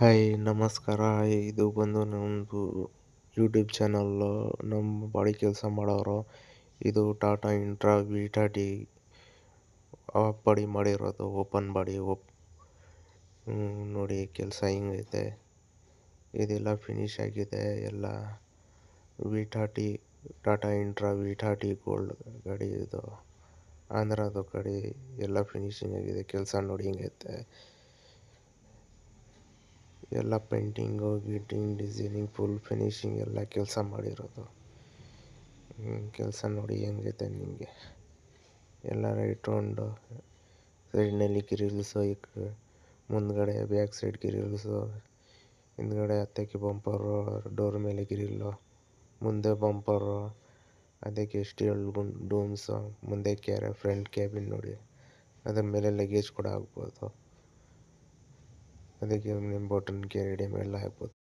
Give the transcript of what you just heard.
Hi ನಮಸ್ಕಾರ. ಇದು ಬಂದು ನಮ್ಮದು ಯೂಟ್ಯೂಬ್ ಚಾನಲ್ಲು. ನಮ್ಮ ಬಾಡಿ ಕೆಲಸ ಮಾಡೋರು. ಇದು Tata intra V30 of body ಮಾಡಿರೋದು, ಓಪನ್ ಬಾಡಿ. ನೋಡಿ ಕೆಲಸ ಹಿಂಗೈತೆ. ಇದೆಲ್ಲ ಫಿನಿಶ್ ಆಗಿದೆ. ಎಲ್ಲ V30 Tata intra V30 gold ಗಾಡಿ. ಇದು ಆಂಧ್ರದು ಗಾಡಿ. ಎಲ್ಲ ಫಿನಿಶಿಂಗ್ ಆಗಿದೆ. ಕೆಲಸ ನೋಡಿ ಹಿಂಗೈತೆ. ಎಲ್ಲ ಪೇಂಟಿಂಗು ಗೀಟಿಂಗ್ ಡಿಸೈನಿಂಗ್ ಫುಲ್ ಫಿನಿಶಿಂಗ್ ಎಲ್ಲ ಕೆಲಸ ಮಾಡಿರೋದು. ಕೆಲಸ ನೋಡಿ ಹೆಂಗೈತೆ ನಿಮಗೆ. ಎಲ್ಲ ರೈಟ್ ರೌಂಡು ಸೈಡ್ನಲ್ಲಿ ಗಿರಿಲ್ಸು, ಮುಂದ್ಗಡೆ ಬ್ಯಾಕ್ ಸೈಡ್ ಗಿರಿಲ್ಸು, ಹಿಂದ್ಗಡೆ ಹತ್ತಕ್ಕೆ ಬಂಪರು, ಡೋರ್ ಮೇಲೆ ಗಿರಿಲ್ಲು, ಮುಂದೆ ಬಂಪರು, ಅದಕ್ಕೆ ಸ್ಟೀಲ್ ಡೂಮ್ಸು, ಮುಂದೆ ಫ್ರಂಟ್ ಕ್ಯಾಬಿನ್ ನೋಡಿ. ಅದ್ರ ಮೇಲೆ ಲಗೇಜ್ ಕೂಡ ಆಗ್ಬೋದು. ಅದಕ್ಕೆ ನಿಮ್ಮ ಬಟನ್ ರೆಡಿ ಎಲ್ಲ ಆಗ್ಬೋದು.